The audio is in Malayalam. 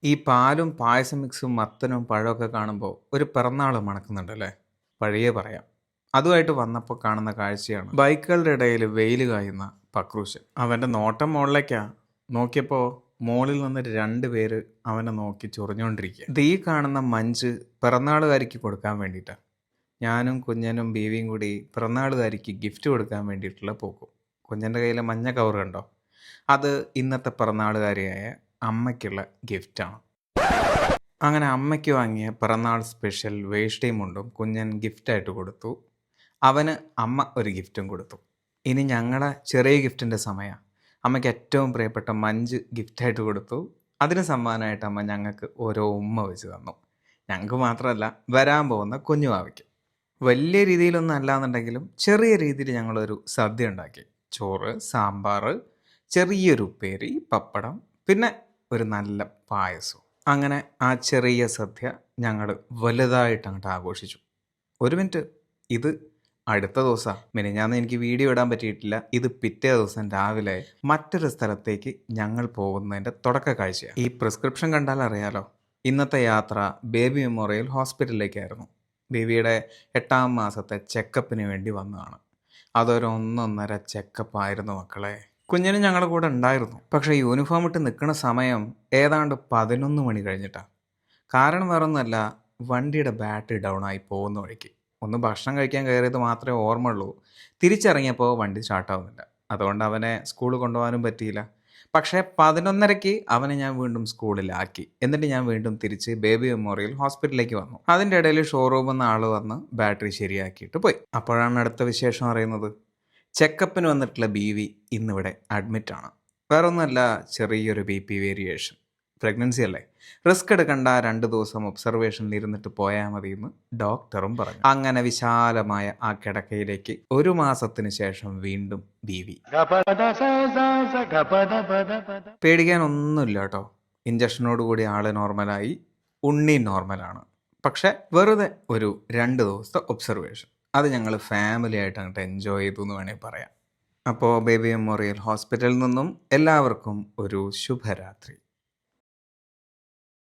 ഈ പാലും പായസം മിക്സും മത്തനും പഴമൊക്കെ കാണുമ്പോൾ ഒരു പിറന്നാൾ മണക്കുന്നുണ്ടല്ലേ? പഴയേ പറയാം. അതുമായിട്ട് വന്നപ്പോൾ കാണുന്ന കാഴ്ചയാണ് ബൈക്കുകളുടെ ഇടയിൽ വെയിൽ കായുന്ന പക്രൂശൻ. അവൻ്റെ നോട്ടം മുകളിലേക്കാ. നോക്കിയപ്പോൾ മോളിൽ നിന്ന് രണ്ട് പേര് അവനെ നോക്കി ചൊറിഞ്ഞുകൊണ്ടിരിക്കുക. ഈ കാണുന്ന മഞ്ച് പിറന്നാളുകാരിക്ക് കൊടുക്കാൻ വേണ്ടിയിട്ടാണ്. ഞാനും കുഞ്ഞനും ബീവിയും കൂടി പിറന്നാളുകാരിക്ക് ഗിഫ്റ്റ് കൊടുക്കാൻ വേണ്ടിയിട്ടുള്ള പോക്കും. കുഞ്ഞൻ്റെ കയ്യിലെ മഞ്ഞ കവർ കണ്ടോ? അത് ഇന്നത്തെ പിറന്നാളുകാരിയായ അമ്മയ്ക്കുള്ള ഗിഫ്റ്റാണ്. അങ്ങനെ അമ്മയ്ക്ക് വാങ്ങിയ പിറന്നാൾ സ്പെഷ്യൽ വേഷ്ടിയും മുണ്ടും കുഞ്ഞൻ ഗിഫ്റ്റായിട്ട് കൊടുത്തു. അവന് അമ്മ ഒരു ഗിഫ്റ്റും കൊടുത്തു. ഇനി ഞങ്ങളുടെ ചെറിയ ഗിഫ്റ്റിൻ്റെ സമയമാണ്. അമ്മയ്ക്ക് ഏറ്റവും പ്രിയപ്പെട്ട മഞ്ച് ഗിഫ്റ്റായിട്ട് കൊടുത്തു. അതിന് സമ്മാനമായിട്ട് അമ്മ ഞങ്ങൾക്ക് ഓരോ ഉമ്മ വെച്ച് തന്നു. ഞങ്ങൾക്ക് മാത്രമല്ല, വരാൻ പോകുന്ന കുഞ്ഞു ഭാവിക്ക്. വലിയ രീതിയിലൊന്നും അല്ലാന്നുണ്ടെങ്കിലും ചെറിയ രീതിയിൽ ഞങ്ങളൊരു സദ്യ ഉണ്ടാക്കി. ചോറ്, സാമ്പാർ, ചെറിയൊരു ഉപ്പേരി, പപ്പടം, പിന്നെ ഒരു നല്ല പായസവും. അങ്ങനെ ആ ചെറിയ സദ്യ ഞങ്ങൾ വലുതായിട്ട് അങ്ങോട്ട് ആഘോഷിച്ചു. ഒരു മിനിറ്റ്, ഇത് അടുത്ത ദിവസമാണ്. മിനിഞ്ഞാന്ന് എനിക്ക് വീഡിയോ ഇടാൻ പറ്റിയിട്ടില്ല. ഇത് പിറ്റേ ദിവസം രാവിലെ മറ്റൊരു സ്ഥലത്തേക്ക് ഞങ്ങൾ പോകുന്നതിൻ്റെ തുടക്ക കാഴ്ചയാണ്. ഈ പ്രിസ്ക്രിപ്ഷൻ കണ്ടാൽ അറിയാലോ. ഇന്നത്തെ യാത്ര ബേബി മെമ്മോറിയൽ ഹോസ്പിറ്റലിലേക്കായിരുന്നു. ബേബിയുടെ 8ാം മാസത്തെ ചെക്കപ്പിന് വേണ്ടി വന്നതാണ്. അതൊരു 1.5 ചെക്കപ്പായിരുന്നു മക്കളെ. കുഞ്ഞിനും ഞങ്ങളുടെ കൂടെ ഉണ്ടായിരുന്നു. പക്ഷേ യൂണിഫോം ഇട്ട് നിൽക്കുന്ന സമയം ഏതാണ്ട് 11 മണി കഴിഞ്ഞിട്ടാണ്. കാരണം വേറൊന്നുമല്ല, വണ്ടിയുടെ ബാറ്ററി ഡൗൺ ആയി പോകുന്ന വഴിക്ക് ഒന്ന് ഭക്ഷണം കഴിക്കാൻ കയറിയത് മാത്രമേ ഓർമ്മയുള്ളൂ. തിരിച്ചിറങ്ങിയപ്പോൾ വണ്ടി സ്റ്റാർട്ടാവുന്നില്ല. അതുകൊണ്ട് അവനെ സ്കൂളിൽ കൊണ്ടുപോകാനും പറ്റിയില്ല. പക്ഷേ 11:30 അവനെ ഞാൻ വീണ്ടും സ്കൂളിലാക്കി. എന്നിട്ട് ഞാൻ വീണ്ടും തിരിച്ച് ബേബി മെമ്മോറിയൽ ഹോസ്പിറ്റലിലേക്ക് വന്നു. അതിൻ്റെ ഇടയിൽ ഷോറൂമിൽ നിന്ന് ആൾ വന്ന് ബാറ്ററി ശരിയാക്കിയിട്ട് പോയി. അപ്പോഴാണ് അടുത്ത വിശേഷം അറിയുന്നത്. ചെക്കപ്പിന് വന്നിട്ടുള്ള ബീവി ഇന്നിവിടെ അഡ്മിറ്റാണ്. വേറൊന്നുമല്ല, ചെറിയൊരു BP വേരിയേഷൻ. പ്രഗ്നൻസി അല്ലേ, റിസ്ക് എടുക്കണ്ട, 2 ദിവസം ഒബ്സർവേഷനിൽ ഇരുന്നിട്ട് പോയാൽ മതി എന്ന് ഡോക്ടറും പറഞ്ഞു. അങ്ങനെ വിശാലമായ ആ കിടക്കയിലേക്ക് 1 മാസത്തിന് ശേഷം വീണ്ടും ബീവി. പേടിക്കാനൊന്നുമില്ല കേട്ടോ. ഇഞ്ചക്ഷനോടുകൂടി ആള് നോർമലായി, ഉണ്ണി നോർമലാണ്. പക്ഷെ വെറുതെ ഒരു 2 ദിവസത്തെ ഒബ്സർവേഷൻ. അത് ഞങ്ങൾ ഫാമിലി ആയിട്ട് അങ്ങോട്ട് എൻജോയ് ചെയ്തു എന്ന് വേണമെങ്കിൽ പറയാം. അപ്പോൾ ബേബി മെമ്മോറിയൽ ഹോസ്പിറ്റലിൽ നിന്നും എല്ലാവർക്കും ഒരു ശുഭരാത്രി.